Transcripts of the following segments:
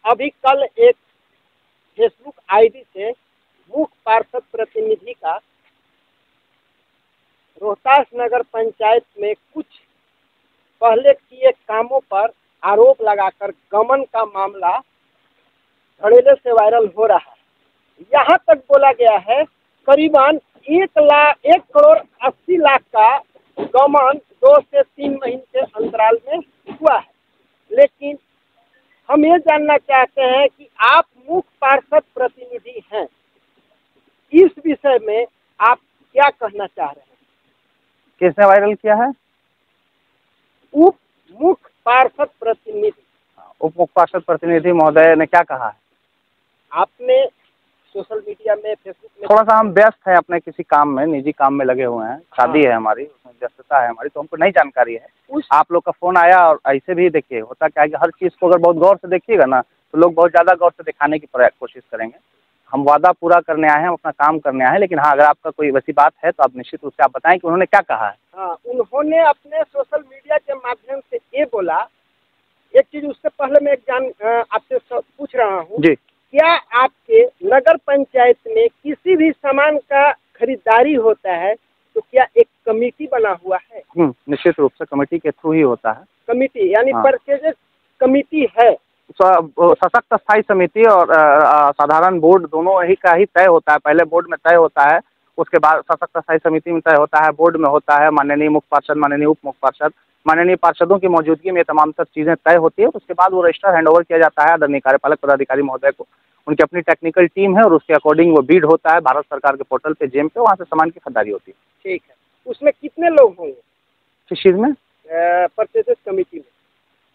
अभी कल एक फेसबुक आईडी से मुख्य पार्षद प्रतिनिधि का रोहतास नगर पंचायत में कुछ पहले किए कामों पर आरोप लगाकर गमन का मामला धड़ेले से वायरल हो रहा है। यहाँ तक बोला गया है करीबन 1,80,00,000 का गमन 2 से 3 महीने के अंतराल में हुआ है। लेकिन हम ये जानना चाहते हैं कि आप मुख्य पार्षद प्रतिनिधि हैं, इस विषय में आप क्या कहना चाह रहे हैं? किसने वायरल किया है? उप मुख्य पार्षद प्रतिनिधि। उप मुख्य पार्षद प्रतिनिधि महोदय ने क्या कहा है? आपने सोशल मीडिया में, फेसबुक में, थोड़ा सा हम व्यस्त हैं अपने किसी काम में, निजी काम में लगे हुए हैं। शादी है हमारी, उसमें व्यस्तता है हमारी, तो हमको नहीं जानकारी है। आप लोग का फोन आया और ऐसे भी देखिए होता क्या है कि हर चीज़ को अगर बहुत गौर से देखिएगा ना तो लोग बहुत ज़्यादा गौर से दिखाने की कोशिश करेंगे। हम वादा पूरा करने आए हैं, हम अपना काम करने आए हैं। लेकिन हाँ, अगर आपका कोई वैसी बात है तो आप निश्चित रूप से आप बताएं कि उन्होंने क्या कहा है। हाँ, उन्होंने अपने सोशल मीडिया के माध्यम से ये बोला। एक चीज उससे पहले मैं आपसे पूछ रहा हूँ जी, क्या आपके नगर पंचायत में किसी भी सामान का खरीदारी होता है तो क्या एक कमेटी बना हुआ है? निश्चित रूप से कमेटी के थ्रू ही होता है। कमेटी यानी परचेज कमेटी है। सशक्त स्थायी समिति और साधारण बोर्ड दोनों ही का ही तय होता है। पहले बोर्ड में तय होता है, उसके बाद सशक्त स्थायी समिति में तय होता है, बोर्ड में होता है। माननीय मुख्य पार्षद, माननीय उप मुख्य पार्षद, माननीय पार्षदों की मौजूदगी में तमाम सब चीज़ें तय होती है। उसके बाद वो रजिस्टर हैंडओवर किया जाता है आदरणीय कार्यपालक पदाधिकारी महोदय को। उनकी अपनी टेक्निकल टीम है और उसके अकॉर्डिंग वो बीड होता है भारत सरकार के पोर्टल पे, जेम पे, वहाँ से सामान की खरीदारी होती है। ठीक है, उसमें कितने लोग होंगे? किस चीज़ में? परचेज कमेटी में।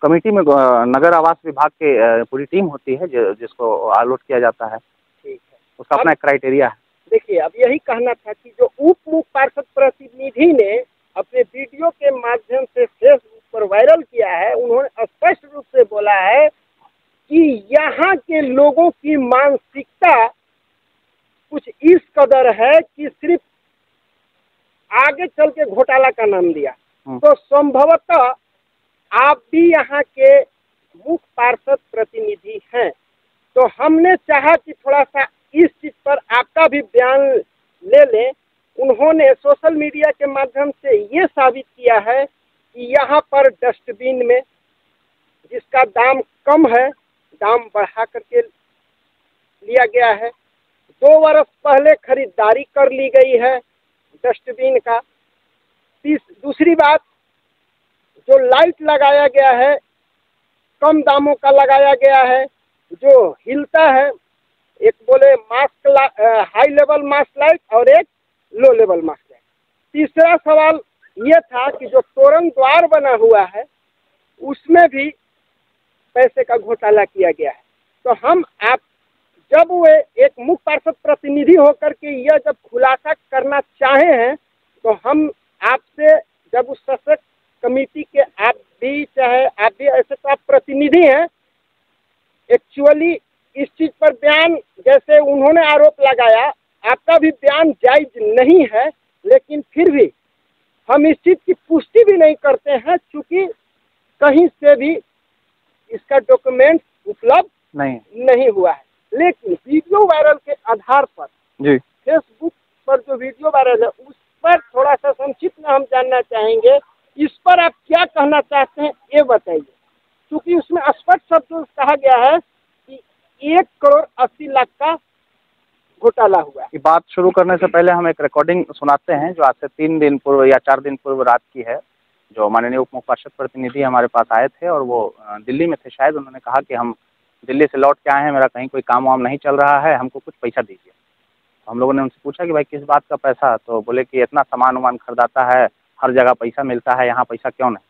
कमेटी में नगर आवास विभाग की पूरी टीम होती है जिसको अलॉट किया जाता है। ठीक है, उसका अपना एक क्राइटेरिया है। देखिए, अब यही कहना था कि जो उप मुख्य पार्षद प्रतिनिधि ने अपने वीडियो के माध्यम से फेसबुक पर वायरल किया है, उन्होंने स्पष्ट रूप से बोला है कि यहाँ के लोगों की मानसिकता कुछ इस कदर है कि सिर्फ आगे चल के घोटाला का नाम दिया। तो संभवतः आप भी यहाँ के मुख्य पार्षद प्रतिनिधि हैं, तो हमने चाहा कि थोड़ा सा इस चीज पर आपका भी बयान ले लें। उन्होंने सोशल मीडिया के माध्यम से ये साबित किया है कि यहाँ पर डस्टबिन में जिसका दाम कम है, दाम बढ़ा करके लिया गया है। 2 वर्ष पहले खरीदारी कर ली गई है डस्टबिन का। दूसरी बात, जो लाइट लगाया गया है कम दामों का लगाया गया है, जो हिलता है। एक बोले हाई लेवल मास्क लाइट और एक लो लेवल मास्क लाइट। तीसरा सवाल ये था कि जो तोरण द्वार बना हुआ है उसमें भी पैसे का घोटाला किया गया है। तो हम आप जब वे एक मुख्य पार्षद प्रतिनिधि होकर के यह जब खुलासा करना चाहे हैं तो हम आपसे, जब उस सशक्त कमेटी के आप भी ऐसे तो आप प्रतिनिधि हैं, एक्चुअली इस चीज पर बयान, जैसे उन्होंने आरोप लगाया, आपका भी बयान जायज नहीं है, लेकिन फिर भी हम इस चीज की पुष्टि भी नहीं करते हैं क्योंकि कहीं से भी इसका डॉक्यूमेंट उपलब्ध नहीं हुआ है। लेकिन वीडियो वायरल के आधार पर जी, फेसबुक पर जो वीडियो वायरल है उस पर थोड़ा सा संक्षिप्त में हम जानना चाहेंगे, इस पर आप क्या कहना चाहते हैं ये बताइए। क्योंकि उसमें स्पष्ट शब्दों से कहा गया है कि 1,80,00,000 का घोटाला हुआ है। बात शुरू करने से पहले हम एक रिकॉर्डिंग सुनाते हैं जो आज से 3 दिन पूर्व या 4 दिन पूर्व रात की है। जो माननीय उप मुख्य पार्षद प्रतिनिधि हमारे पास आए थे और वो दिल्ली में थे शायद। उन्होंने कहा कि हम दिल्ली से लौट के आए हैं, मेरा कहीं कोई काम वाम नहीं चल रहा है, हमको कुछ पैसा दीजिए। हम लोगों ने उनसे पूछा कि भाई किस बात का पैसा? तो बोले कि इतना सामान वामान खरीदाता है, हर जगह पैसा मिलता है, यहाँ पैसा क्यों नहीं?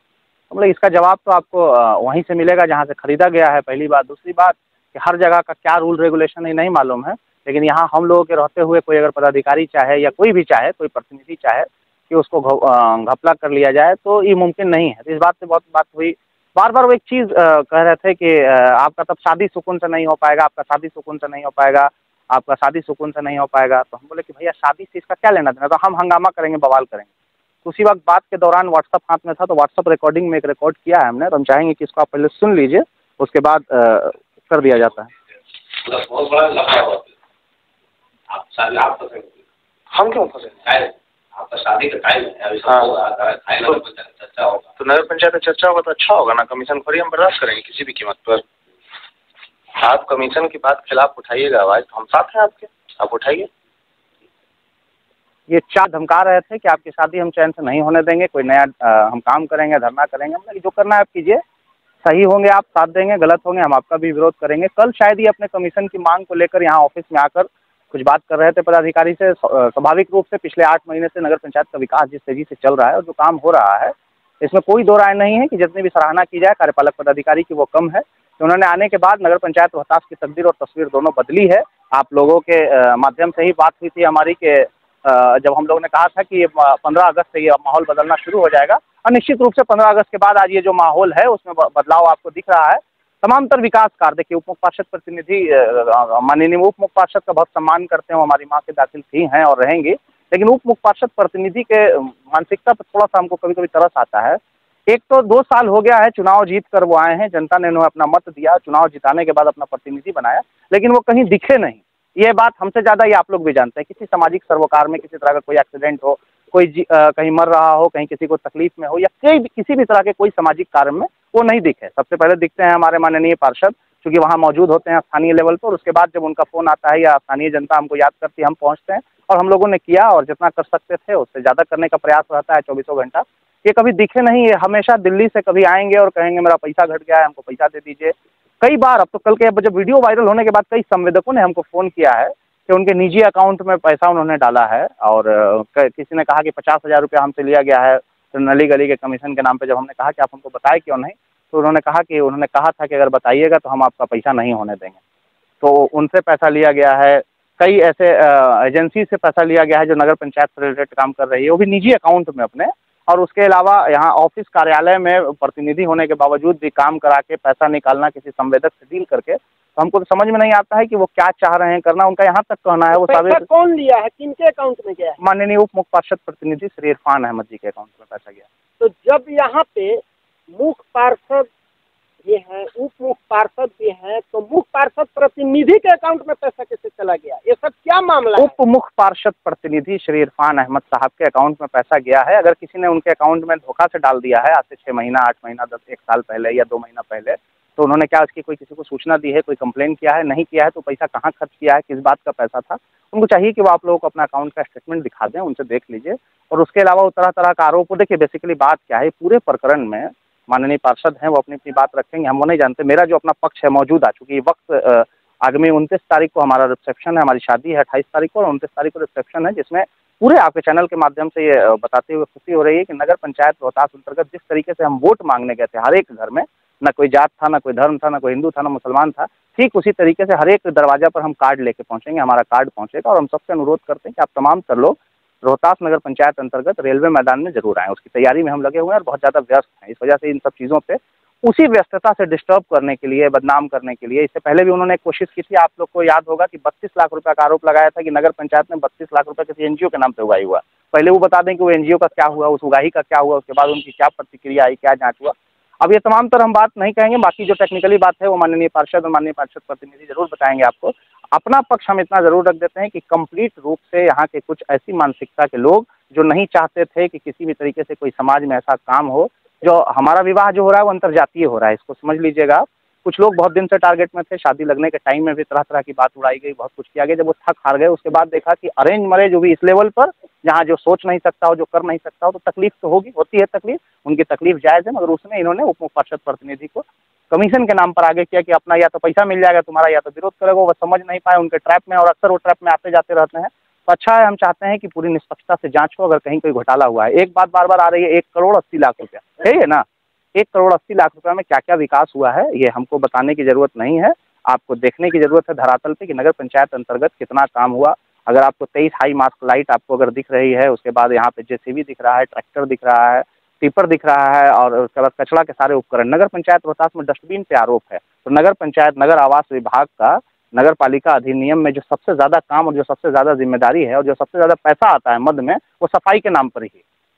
तो बोले इसका जवाब तो आपको वहीं से मिलेगा जहाँ से खरीदा गया है, पहली बात। दूसरी बात कि हर जगह का क्या रूल रेगुलेशन है नहीं मालूम है, लेकिन यहाँ हम लोगों के रहते हुए कोई अगर पदाधिकारी चाहे या कोई भी चाहे, कोई प्रतिनिधि चाहे कि उसको घपला कर लिया जाए तो ये मुमकिन नहीं है। तो इस बात से बहुत बात हुई। बार बार वो एक चीज़ कह रहे थे कि आपका तब शादी सुकून से नहीं हो पाएगा, आपका शादी सुकून से नहीं हो पाएगा, आपका शादी सुकून से नहीं हो पाएगा। तो हम बोले कि भैया शादी से इसका क्या लेना देना, तो हम हंगामा करेंगे, बवाल करेंगे। तो उसी वक्त बात के दौरान व्हाट्सअप हाथ में था, तो व्हाट्सअप रिकॉर्डिंग में एक रिकॉर्ड किया है हमने, तो हम चाहेंगे कि इसको आप पहले सुन लीजिए, उसके बाद कर दिया जाता है। मतलब बहुत बड़ा लफड़ा हुआ। आप शादी आप फंसे, हम क्यों फंसे? आपका शादी का टाइम है अभी, हाँ। सब चर्चा होगा तो नगर पंचायत में चर्चा होगा तो अच्छा होगा ना। कमीशन खोरी हम बर्दाश्त करेंगे किसी भी कीमत पर। आप कमीशन की बात खिलाफ उठाइएगा आवाज, तो हम साथ हैं आपके, आप उठाइए। ये चार धमका रहे थे कि आपकी शादी हम चैन से नहीं होने देंगे, कोई नया हम काम करेंगे, धरना करेंगे। मतलब जो करना है आप कीजिए, सही होंगे आप साथ देंगे, गलत होंगे हम आपका भी विरोध करेंगे। कल शायद ही अपने कमीशन की मांग को लेकर यहाँ ऑफिस में आकर कुछ बात कर रहे थे पदाधिकारी से। स्वाभाविक रूप से पिछले 8 महीने से नगर पंचायत का विकास जिस तेजी से चल रहा है और जो काम हो रहा है, इसमें कोई दो राय नहीं है कि जितनी भी सराहना की जाए कार्यपालक पदाधिकारी की वो कम है। तो उन्होंने आने के बाद नगर पंचायत रोहतास की तकदीर और तस्वीर दोनों बदली है। आप लोगों के माध्यम से ही बात हुई थी हमारी कि जब हम लोगों ने कहा था कि 15 अगस्त से ये माहौल बदलना शुरू हो जाएगा, और निश्चित रूप से 15 अगस्त के बाद आज ये जो माहौल है उसमें बदलाव आपको दिख रहा है। तमाम विकास कार्य देखिए, उप मुख्य पार्षद प्रतिनिधि माननीय उप मुख्य पार्षद का बहुत सम्मान करते हैं, हमारी माँ के दाखिल थी हैं और रहेंगी, लेकिन उप मुख्य पार्षद प्रतिनिधि के मानसिकता पर थोड़ा सा हमको कभी कभी तरस आता है। एक तो 2 साल हो गया है चुनाव जीत कर वो आए हैं, जनता ने उन्हें अपना मत दिया, चुनाव जिताने के बाद अपना प्रतिनिधि बनाया, लेकिन वो कहीं दिखे नहीं। ये बात हमसे ज़्यादा ये आप लोग भी जानते हैं। किसी सामाजिक सरोकार में किसी तरह का कोई एक्सीडेंट हो, कोई कहीं मर रहा हो, कहीं किसी को तकलीफ में हो, या किसी भी तरह के कोई सामाजिक कार्य में वो नहीं दिखे। सबसे पहले दिखते हैं हमारे माननीय पार्षद, क्योंकि वहाँ मौजूद होते हैं स्थानीय लेवल पर। उसके बाद जब उनका फ़ोन आता है या स्थानीय जनता हमको याद करती है, हम पहुँचते हैं और हम लोगों ने किया और जितना कर सकते थे उससे ज़्यादा करने का प्रयास रहता है 24 घंटा। ये कभी दिखे नहीं। ये हमेशा दिल्ली से कभी आएंगे और कहेंगे मेरा पैसा घट गया है, हमको पैसा दे दीजिए। कई बार, अब तो कल के जब वीडियो वायरल होने के बाद कई संवेदकों ने हमको फ़ोन किया है कि उनके निजी अकाउंट में पैसा उन्होंने डाला है, और किसी ने कहा कि 50,000 रुपया हमसे लिया गया है तो नली गली के कमीशन के नाम पे। जब हमने कहा कि आप हमको बताए क्यों नहीं, तो उन्होंने कहा था कि अगर बताइएगा तो हम आपका पैसा नहीं होने देंगे। तो उनसे पैसा लिया गया है, कई ऐसे एजेंसी से पैसा लिया गया है जो नगर पंचायत से रिलेटेड काम कर रही है, वो भी निजी अकाउंट में अपने। और उसके अलावा यहाँ ऑफिस कार्यालय में प्रतिनिधि होने के बावजूद भी काम करा के पैसा निकालना किसी संवेदक से डील करके, तो हमको तो समझ में नहीं आता है कि वो क्या चाह रहे हैं करना। उनका यहाँ तक कहना है वो पैसा कौन लिया है, किनके अकाउंट में गया है? माननीय उप मुख्य पार्षद प्रतिनिधि श्री इरफान अहमद जी के अकाउंट में पैसा गया। तो जब यहाँ पे मुख्य पार्षद भी हैं, उप मुख्य पार्षद भी हैं, तो मुख्य पार्षद प्रतिनिधि के अकाउंट में पैसा कैसे चला गया? ये सब क्या मामला है? उप मुख्य पार्षद प्रतिनिधि श्री इरफान अहमद साहब के अकाउंट में पैसा गया है। अगर किसी ने उनके अकाउंट में धोखा से डाल दिया है आज से 6 महीना, 8 महीना, 1 साल पहले या 2 महीना पहले, तो उन्होंने क्या इसकी कोई किसी को सूचना दी है, कोई कंप्लेन किया है? नहीं किया है तो पैसा कहाँ खर्च किया है, किस बात का पैसा था? उनको चाहिए कि वो आप लोगों को अपना अकाउंट का स्टेटमेंट दिखा दें, उनसे देख लीजिए। और उसके अलावा वो तरह तरह का आरोप, देखिए बेसिकली बात क्या है, पूरे प्रकरण में माननीय पार्षद हैं वो अपनी अपनी बात रखेंगे, हम वो नहीं जानते। मेरा जो अपना पक्ष है मौजूदा, चूँकि वक्त आगामी 29 तारीख को हमारा रिसेप्शन है, हमारी शादी है 28 तारीख को, और 29 तारीख को रिसेप्शन है, जिसमें पूरे आपके चैनल के माध्यम से ये बताते हुए खुशी हो रही है कि नगर पंचायत रोहतास अंतर्गत जिस तरीके से हम वोट मांगने गए थे हर एक घर में, ना कोई जात था, ना कोई धर्म था, ना कोई हिंदू था, ना मुसलमान था, ठीक उसी तरीके से हर एक दरवाजा पर हम कार्ड लेके पहुंचेंगे, हमारा कार्ड पहुंचेगा। और हम सबसे अनुरोध करते हैं कि आप तमाम सर लोग रोहतास नगर पंचायत अंतर्गत रेलवे मैदान में जरूर आएँ। उसकी तैयारी में हम लगे हुए हैं और बहुत ज़्यादा व्यस्त हैं। इस वजह से इन सब चीज़ों पे उसी व्यस्तता से डिस्टर्ब करने के लिए, बदनाम करने के लिए, इससे पहले भी उन्होंने कोशिश की थी। आप लोग को याद होगा कि 32 लाख रुपए का आरोप लगाया था कि नगर पंचायत में 32 लाख रुपए किसी एनजीओ के नाम पे उगाही हुआ। पहले वो बता दें कि वो एनजीओ का क्या हुआ, उस उगाही का क्या हुआ, उसके बाद उनकी क्या प्रतिक्रिया आई, क्या जांच हुआ। अब ये तमाम तर हम बात नहीं कहेंगे, बाकी जो टेक्निकली बात है वो माननीय पार्षद और माननीय पार्षद प्रतिनिधि जरूर बताएंगे आपको। अपना पक्ष हम इतना जरूर रख देते हैं कि कंप्लीट रूप से यहाँ के कुछ ऐसी मानसिकता के लोग जो नहीं चाहते थे कि किसी भी तरीके से कोई समाज में ऐसा काम हो। जो हमारा विवाह जो हो रहा है वो अंतर्जातीय हो रहा है, इसको समझ लीजिएगा। कुछ लोग बहुत दिन से टारगेट में थे, शादी लगने के टाइम में भी तरह तरह की बात उड़ाई गई, बहुत कुछ किया गया। जब वो थक हार गए उसके बाद देखा कि अरेंज मैरिज भी इस लेवल पर, जहाँ जो सोच नहीं सकता हो, जो कर नहीं सकता हो, तो तकलीफ तो होगी, होती है तकलीफ, उनकी तकलीफ जायज़ है। मगर उसमें इन्होंने उप मुख्य पार्षद प्रतिनिधि को कमीशन के नाम पर आगे किया कि अपना या तो पैसा मिल जाएगा तुम्हारा या तो विरोध करेगा। वो समझ नहीं पाए, उनके ट्रैप में, और अक्सर वो ट्रैप में आते जाते रहते हैं। तो अच्छा है, हम चाहते हैं कि पूरी निष्पक्षता से जांच हो, अगर कहीं कोई घोटाला हुआ है। एक बात बार बार आ रही है, 1 करोड़ 80 लाख रुपया, है ना? 1 करोड़ 80 लाख रुपये में क्या क्या विकास हुआ है ये हमको बताने की जरूरत नहीं है, आपको देखने की जरूरत है धरातल पे कि नगर पंचायत अंतर्गत कितना काम हुआ। अगर आपको 23 हाई मास्क लाइट आपको अगर दिख रही है, उसके बाद यहाँ पे जेसीबी दिख रहा है, ट्रैक्टर दिख रहा है, टिपर दिख रहा है, और उसके बाद कचरा के सारे उपकरण। नगर पंचायत रोहतास में डस्टबिन पे आरोप है, तो नगर पंचायत नगर आवास विभाग का नगर पालिका अधिनियम में जो सबसे ज़्यादा काम और जो सबसे ज़्यादा जिम्मेदारी है और जो सबसे ज़्यादा पैसा आता है मद में, वो सफाई के नाम पर ही,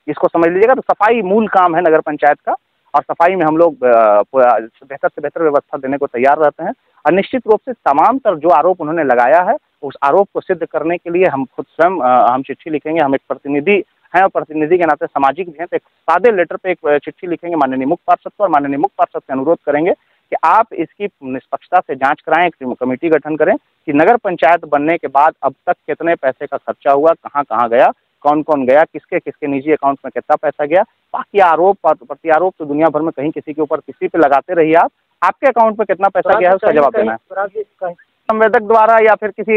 इसको समझ लीजिएगा। तो सफाई मूल काम है नगर पंचायत का। और सफाई में हम लोग बेहतर से बेहतर व्यवस्था देने को तैयार रहते हैं। और निश्चित रूप से तमाम तर जो आरोप उन्होंने लगाया है उस आरोप को सिद्ध करने के लिए हम खुद स्वयं हम चिट्ठी लिखेंगे। हम एक प्रतिनिधि हैं और प्रतिनिधि के नाते सामाजिक भी हैं, तो एक सादे लेटर पे एक चिट्ठी लिखेंगे माननीय मुख्य पार्षद को और माननीय मुख्य पार्षद से अनुरोध करेंगे कि आप इसकी निष्पक्षता से जांच कराएं, एक कमेटी गठन करें कि नगर पंचायत बनने के बाद अब तक कितने पैसे का खर्चा हुआ, कहाँ कहाँ गया, कौन कौन गया, किसके किसके निजी अकाउंट में कितना पैसा गया। बाकी आरोप प्रत्यारोप तो दुनिया भर में कहीं किसी के ऊपर किसी पे लगाते रहिए। आपके अकाउंट में कितना पैसा गया है उसका जवाब देना है। संवेदक द्वारा या फिर किसी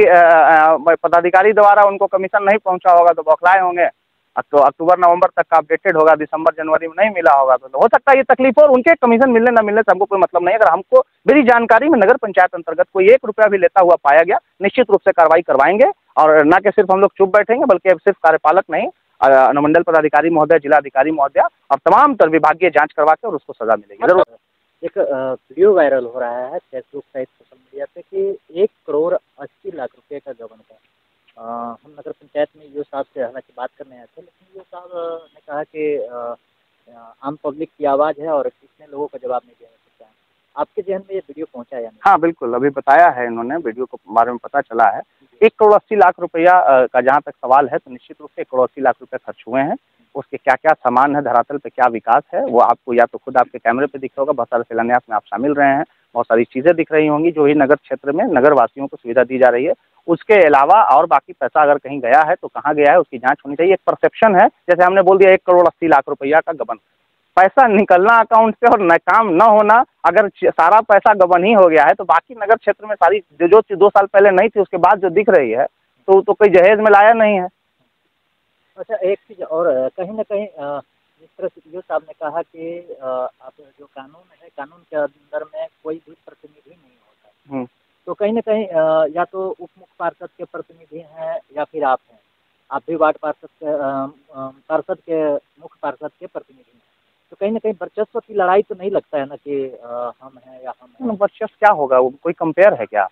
पदाधिकारी द्वारा उनको कमीशन नहीं पहुंचा होगा तो बौखलाए होंगे। तो अक्टूबर नवंबर तक का अपडेटेड होगा, दिसंबर जनवरी में नहीं मिला होगा तो हो सकता है ये तकलीफ हो। और उनके कमीशन मिलने न मिलने से हमको कोई मतलब नहीं। अगर हमको मेरी जानकारी में नगर पंचायत अंतर्गत कोई 1 रुपया भी लेता हुआ पाया गया, निश्चित रूप से कार्रवाई करवाएंगे। और न कि सिर्फ हम लोग चुप बैठेंगे बल्कि अब सिर्फ कार्यपालक नहीं, अनुमंडल पदाधिकारी महोदय, जिलाधिकारी महोदय और तमाम तर विभागीय जाँच करवा के और उसको सजा मिलेगी जरूर। एक वीडियो वायरल हो रहा है फेसबुक सहित सोशल मीडिया पे कि 1,80,00,000 रुपये का गबन का। हम नगर पंचायत में ईओ साहब से हालांकि बात करने आए थे, लेकिन ईओ साहब ने कहा कि आम पब्लिक की आवाज़ है और किसने लोगों का जवाब नहीं दे सकता है। आपके जहन में ये वीडियो पहुंचा या नहीं? हाँ बिल्कुल, अभी बताया है इन्होंने, वीडियो के बारे में पता चला है। 1,80,00,000 रुपया का जहाँ तक सवाल है तो निश्चित रूप से 1,80,00,000 रुपये खर्च हुए हैं। उसके क्या क्या सामान है, धरातल पे क्या विकास है, वो आपको या तो खुद आपके कैमरे पे दिख रहा होगा, बहुत सारे शिलान्यास में आप शामिल रहे हैं, बहुत सारी चीज़ें दिख रही होंगी जो ही नगर क्षेत्र में नगर वासियों को सुविधा दी जा रही है। उसके अलावा और बाकी पैसा अगर कहीं गया है तो कहाँ गया है उसकी जांच होनी चाहिए। एक परसेप्शन है, जैसे हमने बोल दिया 1,80,00,000 रुपया का गबन, पैसा निकलना अकाउंट से और न काम न होना। अगर सारा पैसा गबन ही हो गया है तो बाकी नगर क्षेत्र में सारी जो 2 साल पहले नहीं थी उसके बाद जो दिख रही है तो कोई जहेज में लाया नहीं है। अच्छा, एक चीज़ और, कहीं ना कहीं जिस तरह से ईओ साहब ने कहा कि आप जो कानून है, कानून के अंदर में कोई भी प्रतिनिधि नहीं होता, तो कहीं ना कहीं या तो उप मुख्य पार्षद के प्रतिनिधि हैं या फिर आप हैं, आप भी वार्ड पार्षद के मुख्य पार्षद के प्रतिनिधि हैं, तो कहीं ना कहीं वर्चस्व की लड़ाई तो नहीं लगता है ना कि हम हैं या हम हैं। वर्चस्व क्या होगा, वो कोई कंपेयर है क्या?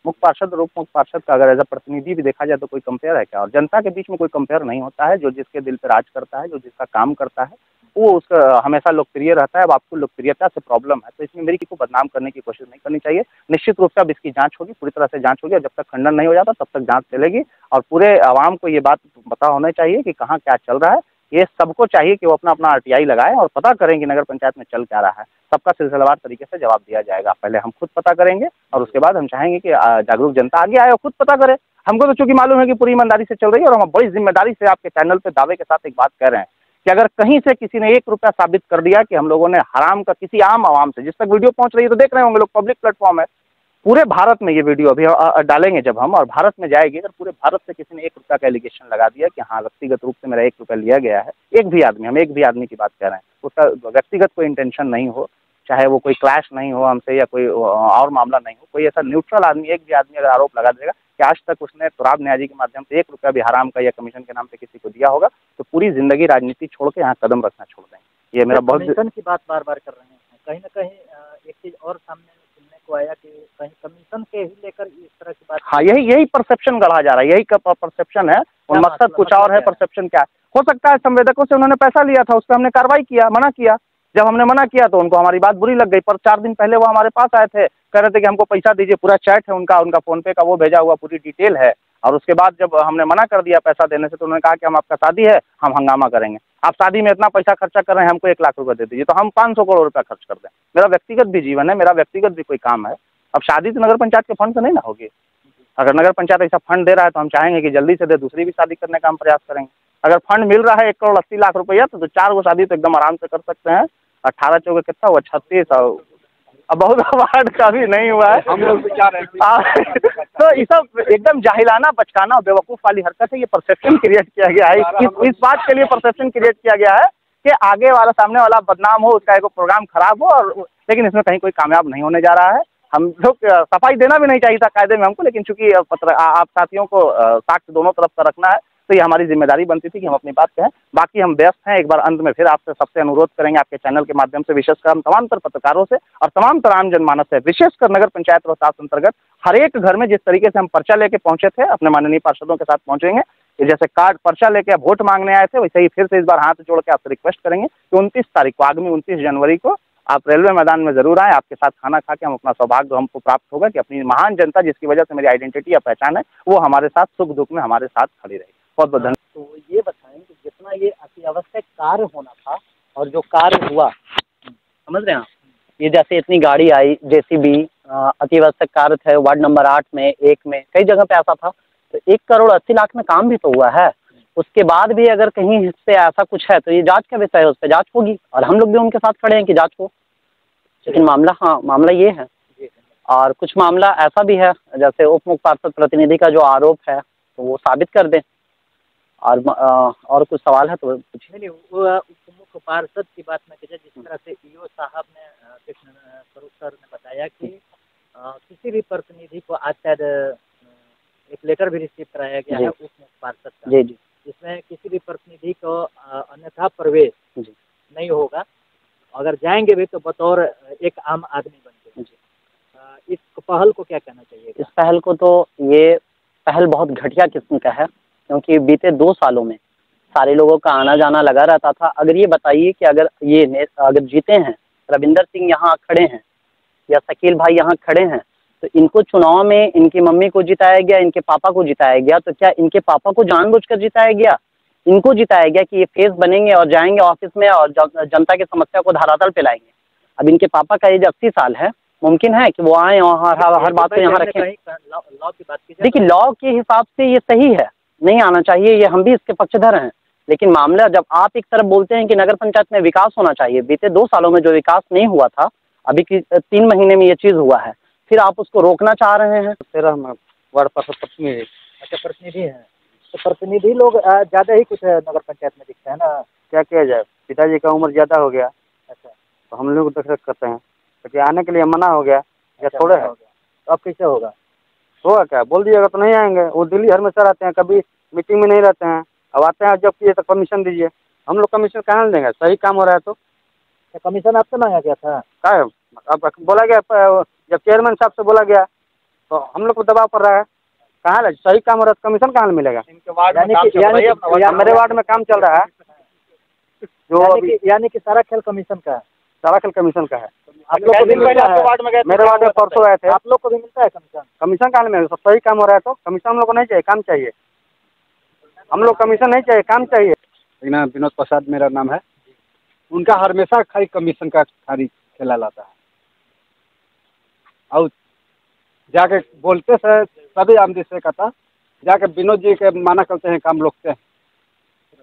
मुख्य पार्षद और उप मुख्य पार्षद का अगर एज अ प्रतिनिधि भी देखा जाए तो कोई कंपेयर है क्या? और जनता के बीच में कोई कंपेयर नहीं होता है। जो जिसके दिल पे राज करता है, जो जिसका काम करता है, वो उसका हमेशा लोकप्रिय रहता है। अब आपको लोकप्रियता से प्रॉब्लम है तो इसमें मेरी किसी को बदनाम करने की कोशिश नहीं करनी चाहिए। निश्चित रूप से अब इसकी जांच होगी, पूरी तरह से जांच होगी और जब तक खंडन नहीं हो जाता तब तक जांच चलेगी। और पूरे आवाम को ये बात पता होना चाहिए कि कहाँ क्या चल रहा है। ये सबको चाहिए कि वो अपना अपना RTI लगाएं और पता करें कि नगर पंचायत में चल क्या रहा है। सबका सिलसिलेवार तरीके से जवाब दिया जाएगा। पहले हम खुद पता करेंगे और उसके बाद हम चाहेंगे कि जागरूक जनता आगे आए और खुद पता करे। हमको तो चूंकि मालूम है कि पूरी ईमानदारी से चल रही है और हम बड़ी जिम्मेदारी से आपके चैनल पे दावे के साथ एक बात कह रहे हैं कि अगर कहीं से किसी ने 1 रुपया साबित कर दिया कि हम लोगों ने हराम का किसी आम आवाम से, जिस तक वीडियो पहुंच रही है तो देख रहे होंगे लोग, पब्लिक प्लेटफॉर्म है, पूरे भारत में ये वीडियो अभी डालेंगे जब हम, और भारत में जाएगी, अगर पूरे भारत से किसी ने 1 रुपया का एलिगेशन लगा दिया कि हाँ व्यक्तिगत रूप से मेरा 1 रुपया लिया गया है, एक भी आदमी, हम एक भी आदमी की बात कर रहे हैं, उसका व्यक्तिगत कोई इंटेंशन नहीं हो, चाहे वो कोई क्लैश नहीं हो हमसे या कोई और मामला नहीं हो, कोई ऐसा न्यूट्रल आदमी, एक भी आदमी अगर आरोप लगा देगा कि आज तक उसने तुराब न्याजी के माध्यम से 1 रुपया भी हराम का या कमीशन के नाम पे किसी को दिया होगा तो पूरी जिंदगी राजनीति छोड़ के यहाँ कदम रखना छोड़ देंगे। ये मेरा बहुत कमीशन की बात बार बार कर रहे हैं, कहीं ना कहीं एक चीज और सामने सुनने को आया कि कहीं कमीशन के ही लेकर इस तरह की बात। हाँ, यही परसेप्शन गढ़ा जा रहा है, यही परसेप्शन है और मकसद कुछ और है, परसेप्शन क्या है। हो सकता है संवेदकों से उन्होंने पैसा लिया था, उस पर हमने कार्रवाई किया, मना किया। जब हमने मना किया तो उनको हमारी बात बुरी लग गई। पर 4 दिन पहले वो हमारे पास आए थे, कह रहे थे कि हमको पैसा दीजिए, पूरा चैट है उनका फोन पे का, वो भेजा हुआ पूरी डिटेल है। और उसके बाद जब हमने मना कर दिया पैसा देने से तो उन्होंने कहा कि हम आपका शादी है, हम हंगामा करेंगे, आप शादी में इतना पैसा खर्चा कर रहे हैं, हमको 1 लाख रुपए दे दीजिए, तो हम 500 करोड़ रुपया खर्च कर दें। मेरा व्यक्तिगत भी जीवन है, मेरा व्यक्तिगत भी कोई काम है। अब शादी तो नगर पंचायत के फंड से नहीं ना होगी। अगर नगर पंचायत ऐसा फंड दे रहा है तो हम चाहेंगे कि जल्दी से दे, दूसरी भी शादी करने का हम प्रयास करेंगे। अगर फंड मिल रहा है 1,80,00,000 रुपया तो 4 गो शादी तो एकदम आराम से कर सकते हैं। 18 चौके कितना हुआ, 36, अब बहुत वार्ड का भी नहीं हुआ है। हम लोग विचार हैं तो ये सब एकदम जाहिलाना, बचकाना और बेवकूफ़ वाली हरकत है। ये परसेप्शन क्रिएट किया गया है, इस बात के लिए परसेप्शन क्रिएट किया गया है कि आगे वाला, सामने वाला बदनाम हो, उसका एक प्रोग्राम खराब हो। और लेकिन इसमें कहीं कोई कामयाब नहीं होने जा रहा है। हम लोग सफाई देना भी नहीं चाहिए था कायदे में हमको, लेकिन चूंकि आप साथियों को साक्ष्य दोनों तरफ का रखना है तो ये हमारी जिम्मेदारी बनती थी कि हम अपनी बात कहें। बाकी हम व्यस्त हैं। एक बार अंत में फिर आपसे सबसे अनुरोध करेंगे आपके चैनल के माध्यम से, विशेषकर हम तमाम तर पत्रकारों से और तमाम तर आम जनमानस से, विशेषकर नगर पंचायत रोहतास अंतर्गत हर एक घर में जिस तरीके से हम पर्चा लेके पहुंचे थे, अपने माननीय पार्षदों के साथ पहुंचेंगे कि जैसे कार्ड पर्चा लेके वोट मांगने आए थे, वैसे ही फिर से इस बार हाथ जोड़ के आपसे रिक्वेस्ट करेंगे कि 29 तारीख को, आगामी 29 जनवरी को आप रेलवे मैदान में जरूर आए। आपके साथ खाना खा के हम अपना सौभाग्य हमको प्राप्त होगा कि अपनी महान जनता जिसकी वजह से मेरी आइडेंटिटी या पहचान है, वो हमारे साथ सुख दुख में हमारे साथ खड़ी रहेगी। बहुत बहुत धन्यवाद। तो ये बताएं कि जितना ये अति आवश्यक कार्य होना था और जो कार्य हुआ, समझ रहे हैं आप, ये जैसे इतनी गाड़ी आई, जेसीबी, अति आवश्यक कार्य थे वार्ड नंबर 8 में, 1 में, कई जगह पे ऐसा था, तो 1,80,00,000 में काम भी तो हुआ है। उसके बाद भी अगर कहीं से ऐसा कुछ है तो ये जांच का विषय है, उस पर जांच होगी और हम लोग भी उनके साथ खड़े हैं कि जांच हो। लेकिन मामला ये है, और कुछ मामला ऐसा भी है जैसे उप मुख्य पार्षद प्रतिनिधि का जो आरोप है तो वो साबित कर दें। और कुछ सवाल है तो पूछिए। नहीं, वो उप मुख्य पार्षद की बात में कीजिए। जिस तरह से ईओ साहब ने कृष्ण स्वरूप सर ने बताया कि किसी भी प्रतिनिधि को आज शायद एक लेटर भी रिसीव कराया गया है उप मुख्य पार्षद का, जी जी, जिसमें किसी भी प्रतिनिधि को अन्यथा प्रवेश नहीं होगा, अगर जाएंगे भी तो बतौर एक आम आदमी बन के। इस पहल को क्या कहना चाहिए? इस पहल को तो ये पहल बहुत घटिया किस्म का है, क्योंकि बीते 2 सालों में सारे लोगों का आना जाना लगा रहता था। अगर ये बताइए कि अगर जीते हैं, रविंदर सिंह यहाँ खड़े हैं या शकील भाई यहाँ खड़े हैं, तो इनको चुनाव में इनकी मम्मी को जिताया गया, इनके पापा को जिताया गया, तो क्या इनके पापा को जानबूझकर जिताया गया? इनको जिताया गया कि ये फेस बनेंगे और जाएंगे ऑफिस में और जनता की समस्या को धरातल पे लाएंगे। अब इनके पापा का एज 80 साल है, मुमकिन है कि वो आए और हर बात को यहाँ रखें? लॉ की बात कीजिए। देखिए, लॉ के हिसाब से ये सही है, नहीं आना चाहिए, ये हम भी इसके पक्षधर हैं। लेकिन मामला जब आप एक तरफ बोलते हैं कि नगर पंचायत में विकास होना चाहिए, बीते 2 सालों में जो विकास नहीं हुआ था, अभी की 3 महीने में ये चीज़ हुआ है, फिर आप उसको रोकना चाह रहे हैं। तेरह वार्ड पार्षद प्रतिनिधि। अच्छा, प्रतिनिधि हैं, तो प्रतिनिधि लोग ज़्यादा ही कुछ नगर पंचायत में दिखते हैं ना। क्या किया जाए, पिताजी का उम्र ज़्यादा हो गया। अच्छा, तो हम लोग देख रेख करते हैं, क्योंकि आने के लिए मना हो गया या थोड़े है। तो अब कैसे होगा? होगा क्या, बोल दिएगा तो नहीं आएंगे। वो दिल्ली हमेशा रहते हैं, कभी मीटिंग में नहीं रहते हैं। अब आते हैं, जब किए तो कमीशन दीजिए। हम लोग कमीशन कहाँ देंगे, सही काम हो रहा है तो। कमीशन आपसे मांगा गया था? क्या है, अब बोला गया, जब चेयरमैन साहब से बोला गया तो हम लोग को दबाव पड़ रहा है। कहाँ है, सही काम हो रहा है तो कमीशन कहाँ मिलेगा? इनके वार्ड में काम चल रहा है, मेरे वार्ड में काम चल रहा है, जो यानी कि सारा खेल कमीशन का है। सारा खेल कमीशन का है। आप लोग को भी मिलता है? मेरे वार्ड में परसों आए थे। आप लोग को भी मिलता है कमीशन? कमीशन कहाँ मिलेगा, सही काम हो रहा है तो। कमीशन हम लोग को नहीं चाहिए, काम चाहिए। हम लोग कमीशन नहीं चाहिए, काम चाहिए। विनोद प्रसाद मेरा नाम है। उनका हमेशा खाली कमीशन का खाली खेला लाता है, और जाके बोलते से सभी आमदी से कहता, जाके विनोद जी के माना करते हैं, काम रोकते हैं।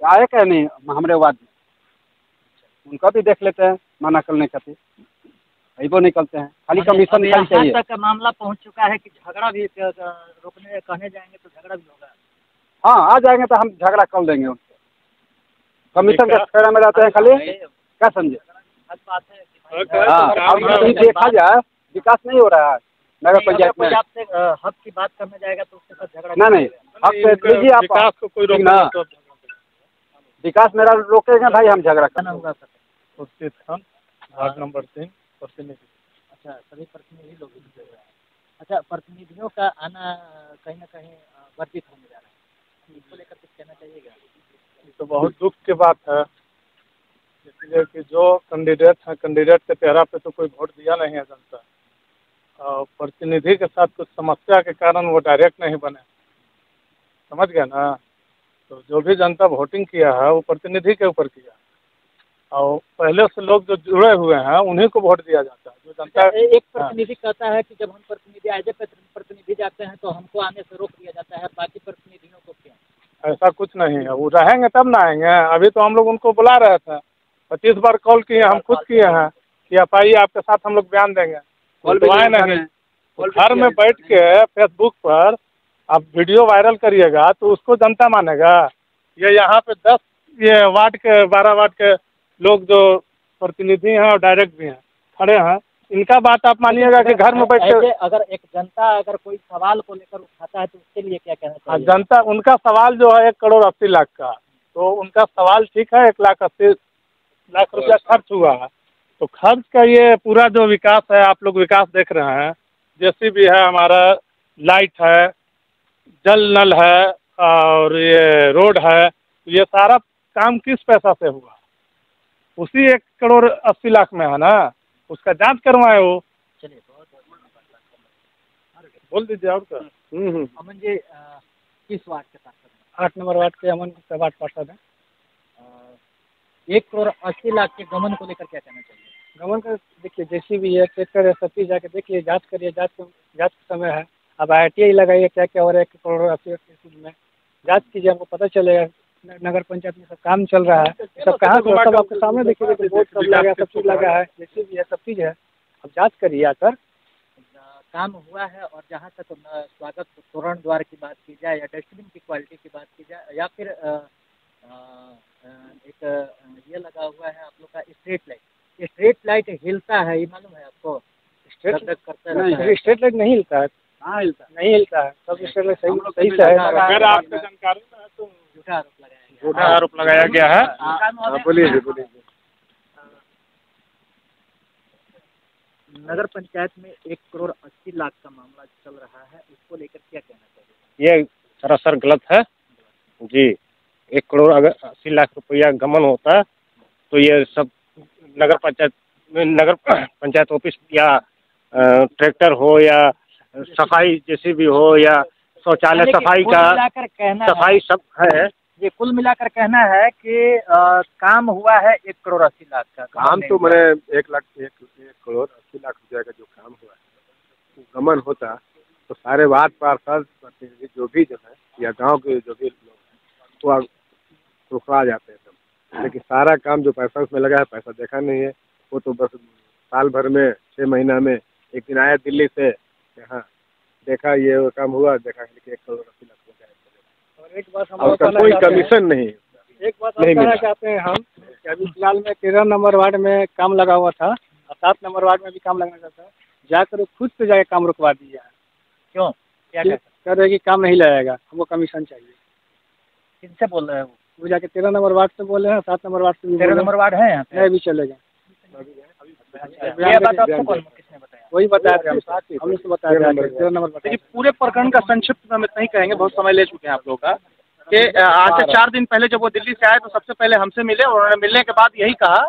आए क्या नहीं हमारे वार्ड में, उनका भी देख लेते हैं, माना करने खातिर वो नहीं करते हैं, खाली कमीशन नहीं चाहिए। तक का मामला पहुंच चुका है कि झगड़ा भी रोकने कहने जाएंगे तो झगड़ा भी होगा। हाँ, आ जाएंगे तो हम झगड़ा कर देंगे उनसे। कमीशन के फेरा में रहते हैं खाली, क्या समझे? बात है कि हाँ, अब देखा जाए विकास नहीं हो रहा है नगर पंचायत में। आपसे हक की बात करने जाएगा तो उसके साथ झगड़ा नहीं, हक से लीजिए आप। विकास को कोई रोकना तो विकास मेरा रोकेगा भाई, हम झगड़ा करना होगा। सर उचित खान, वार्ड नंबर 3 प्रतिनिधि। अच्छा, सभी प्रतिनिधि लोग जुड़े हुए हैं। अच्छा, प्रतिनिधियों का आना कहीं ना कहीं वर्जित होने जा रहा है, इसको लेकर कुछ कहना चाहिएगा? ये तो बहुत दुख की बात है, इसलिए कि जो कैंडिडेट हैं, कैंडिडेट के चेहरा पे तो कोई वोट दिया नहीं है जनता, और प्रतिनिधि के साथ कुछ समस्या के कारण वो डायरेक्ट नहीं बने, समझ गए ना। तो जो भी जनता वोटिंग किया है वो प्रतिनिधि के ऊपर किया, और पहले से लोग जो जुड़े हुए हैं उन्हीं को वोट दिया जाता है। जो जनता एक प्रतिनिधि कहता है कि जब हम प्रतिनिधि एज ए प्रतिनिधि जाते हैं तो हमको आने से रोक दिया जाता है, बाकी प्रतिनिधियों को क्यों? ऐसा कुछ नहीं है, वो रहेंगे तब ना आएंगे। अभी तो हम लोग उनको बुला रहे थे, 25 बार कॉल किए, हम खुद किए हैं कि आप आइए, आपके साथ हम लोग बयान देंगे। बुलवाए नहीं, घर में बैठ के फेसबुक पर आप वीडियो वायरल करिएगा तो उसको जनता मानेगा। ये यहाँ पे 10 ये वार्ड के 12 वार्ड के लोग जो प्रतिनिधि हैं और डायरेक्ट भी हैं खड़े हैं, इनका बात आप मानिएगा कि घर में बैठ के। अगर एक जनता अगर कोई सवाल को लेकर उठाता है तो उसके लिए क्या कहना चाहिए? जनता, उनका सवाल जो है 1,80,00,000 का, तो उनका सवाल ठीक है, 1,80,00,000 रुपया खर्च हुआ है। तो खर्च का ये पूरा जो विकास है, आप लोग विकास देख रहे हैं, जेसीबी है, हमारा लाइट है, जल नल है, और ये रोड है, ये सारा काम किस पैसा से हुआ? उसी 1,80,00,000 में है ना, उसका जांच करवाए वो। चलिए बहुत बोल दीजिए और क्या। अमन जी किस वार्ड के पार्षद हैं? 8 नंबर वार्ड के अमन वार्ड पार्षद है। 1,80,00,000 के गमन को लेकर क्या कहना चाहिए? गवर्नमेंट का देखिए जैसी भी है ट्रैक्टर है, सब चीज़ जाके देखिए, जांच करिए, जांच का समय है। अब ITI लगाइए, क्या क्या हो रहा है 1,80,00,000 में, जांच कीजिए, हमको पता चलेगा। नगर पंचायत में सब काम चल रहा है, सब कहाँ से, सब आपके सामने देखिए, बोर्ड सब लगा, सब चीज़ लगा है, जैसी भी है सब चीज़ है। अब जांच करिए आकर। काम हुआ है, और जहाँ तक स्वागत तोरण द्वार की बात की जाए या डस्टबिन की क्वालिटी की बात की जाए, या फिर एक ये लगा हुआ है आप लोग का स्ट्रीट लाइट हिलता है, ये मालूम है आपको? स्ट्रीट लाइट नहीं हिलता है। हाँ हिलता नहीं हिलता है, सब स्ट्रीट लाइट सही से है। अगर आपको जानकारी में है तो झूठा आरोप लगाया गया है। बोलिए। नगर पंचायत में 1,80,00,000 का मामला चल रहा है, उसको लेकर क्या कहना चाहिए? ये सरासर गलत है जी। 1,80,00,000 रुपया गमन होता है, तो ये सब नगर पंचायत ऑफिस या ट्रैक्टर हो या सफाई जैसी भी हो या शौचालय सफाई का सफाई सब है। ये कुल मिलाकर कहना है कि काम हुआ है 1,80,00,000 का। काम तो मैंने 1,80,00,000 रुपया का जो काम हुआ है, वो गमन होता तो सारे वार्ड पार्षद प्रतिनिधि जो भी है या गांव के जो भी लोग हैं वो रुकवा जाते हैं सब। लेकिन सारा काम जो पैसा उसमें लगा है, पैसा देखा नहीं है। वो तो बस साल भर में 6 महीना में एक दिन आया दिल्ली से, हाँ देखा ये काम हुआ, देखा कि 1,80,00,000 हो जाए। और एक बात हम कोई कमीशन नहीं, एक बात हम कहना चाहते हैं हम कि अभी फिलहाल में 13 नंबर वार्ड में काम लगा हुआ था और 7 नंबर वार्ड में भी काम लगना चाहता है, जाकर खुद से जाकर काम रुकवा दिया है। क्यों? क्या कह रहे कि काम नहीं लगेगा, हमको कमीशन चाहिए। किनसे बोल रहे हैं वो जाके 13 नंबर वार्ड से बोले हैं, 7 नंबर वार्ड से भी 13 नंबर वार्ड है यहाँ पे? भी चलेगा। ये बात आपको किसने बताया? वही बताया थे हम उसको बताया। 13 नंबर बताया। पूरे प्रकरण का संक्षिप्त में हम इतना ही कहेंगे, बहुत समय ले चुके हैं आप लोग का, कि आज से 4 दिन पहले जब वो दिल्ली से आए तो सबसे पहले हमसे मिले और उन्होंने मिलने के बाद यही कहा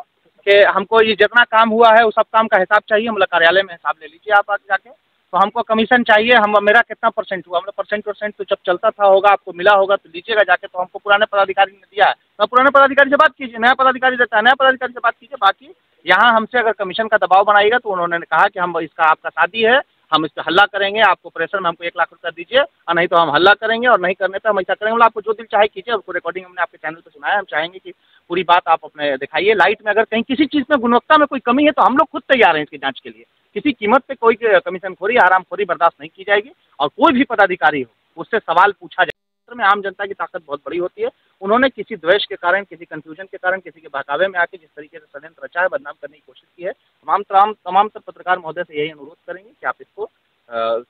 कि हमको ये जितना काम हुआ है उस सब काम का हिसाब चाहिए, मतलब कार्यालय में हिसाब ले लीजिए आप आगे जाके, तो हमको कमीशन चाहिए। हम मेरा कितना परसेंट हुआ, मतलब परसेंट तो जब चलता था होगा, आपको मिला होगा तो लीजिएगा जाके। तो हमको पुराने पदाधिकारी ने दिया है, तो पुराने पदाधिकारी से बात कीजिए, नया पदाधिकारी देता है, नया पदाधिकारी से बात कीजिए। बाकी यहाँ हमसे अगर कमीशन का दबाव बनाएगा तो उन्होंने कहा कि हम इसका आपका शादी है, हम इस पर हल्ला करेंगे, आपको प्रेशर में हमको 1 लाख रुपया दीजिए और नहीं तो हम हल्ला करेंगे, और नहीं करने पर हम ऐसा करेंगे। मतलब आपको जो दिल चाहे कीजिए। उसको रिकॉर्डिंग हमने आपके चैनल पर सुनाया, हम चाहेंगे कि पूरी बात आप अपने दिखाइए। लाइट में अगर कहीं किसी चीज़ में गुणवत्ता में कोई कमी है तो हम लोग खुद तैयार हैं इसकी जांच के लिए। किसी कीमत पे कोई कमीशन खोरी, हरामखोरी बर्दाश्त नहीं की जाएगी, और कोई भी पदाधिकारी हो उससे सवाल पूछा जाए। में आम जनता की ताकत बहुत बड़ी होती है। उन्होंने किसी द्वेष के कारण, किसी कंफ्यूजन के कारण, किसी के बहकावे में आके जिस तरीके से षड्यंत्र रचा है, बदनाम करने की कोशिश की है, तमाम पत्रकार महोदय से यही अनुरोध करेंगे कि आप इसको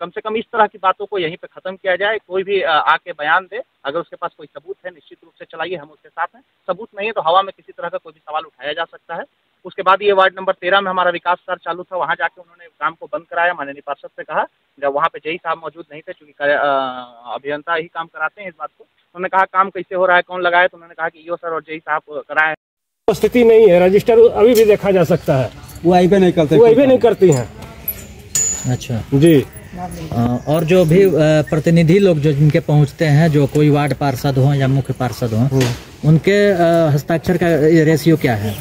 कम से कम इस तरह की बातों को यहीं पे खत्म किया जाए। कोई भी आके बयान दे, अगर उसके पास कोई सबूत है निश्चित रूप से चलाइए, हम उसके साथ हैं। सबूत नहीं है तो हवा में किसी तरह का कोई भी सवाल उठाया जा सकता है। उसके बाद ये वार्ड नंबर 13 में हमारा विकास कार्य चालू था, वहाँ जाके उन्होंने काम को बंद कराया। माननीय पार्षद से कहा, जब वहाँ पे जई साहब मौजूद नहीं थे, चूँकि अभियंता ही काम कराते हैं इस बात को, उन्होंने कहा काम कैसे हो रहा है, कौन लगाए, तो उन्होंने कहा कि ईओ सर और जई साहब कराए। स्थिति नहीं है, रजिस्टर अभी भी देखा जा सकता है, वो आईबे नहीं करते, वो आईबे नहीं करती हैं। अच्छा जी। और जो भी प्रतिनिधि लोग जो जिनके पहुंचते हैं, जो कोई वार्ड पार्षद हो या मुख्य पार्षद हो, उनके हस्ताक्षर का रेशियो क्या है?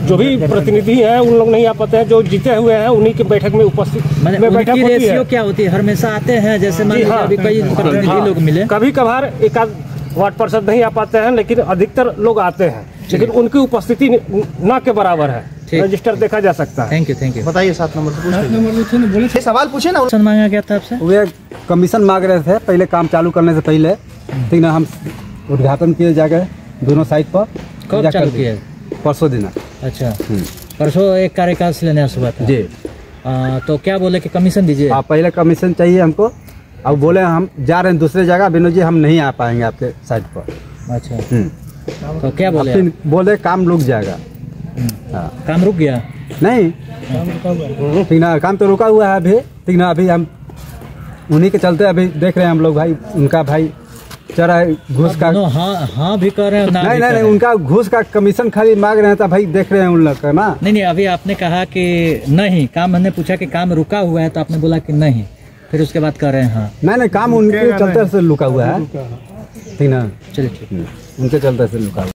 जो भी प्रतिनिधि हैं उन लोग नहीं आ पाते हैं, जो जीते हुए हैं उन्हीं की बैठक में उपस्थित बैठक होती है। रेशियो क्या होती है? हमेशा आते हैं, जैसे मान लीजिए अभी कई प्रतिनिधि लोग मिले, कभी कभार एक आध वार्ड पार्षद नहीं आ पाते हैं, लेकिन अधिकतर लोग आते हैं, लेकिन उनकी उपस्थिति न के बराबर है। रजिस्टर देखा जा सकता है। Thank you. बताइए 7 नंबर से सवाल पूछे ना। मांगा गया था आपसे, वे कमीशन मांग रहे थे पहले काम चालू करने से पहले, ठीक ना। हम उद्घाटन किए जाकर दोनों साइड पर। कब चालू किए? परसों दिन। अच्छा, परसों एक कार्यकाल शिलान्यास हुआ था जी। तो क्या बोले कि कमीशन दीजिए? आप पहले कमीशन चाहिए हमको। अब बोले हम जा रहे हैं दूसरे जगह, विनोद जी हम नहीं आ पाएंगे आपके साइड पर। अच्छा, तो क्या बोले? बोले काम रुक जाएगा। काम रुक गया? नहीं, ठीक ना, काम तो रुका हुआ है अभी, ठीक ना। अभी हम उन्हीं के चलते अभी देख रहे हैं हम लोग भाई, उनका भाई चढ़ा है घूस का। हाँ भी कर रहे हैं, नहीं नहीं नहीं, उनका घूस का कमीशन खाली मांग रहे हैं, तो भाई देख रहे हैं उन लोग का ना। नहीं, अभी आपने कहा कि नहीं काम, हमने पूछा कि काम रुका हुआ है तो आपने बोला कि नहीं, फिर उसके बाद कर रहे हैं हाँ। नहीं काम उनके चलते से रुका हुआ है, ठीक ना। चलिए ठीक, उनके चलते से रुका हुआ।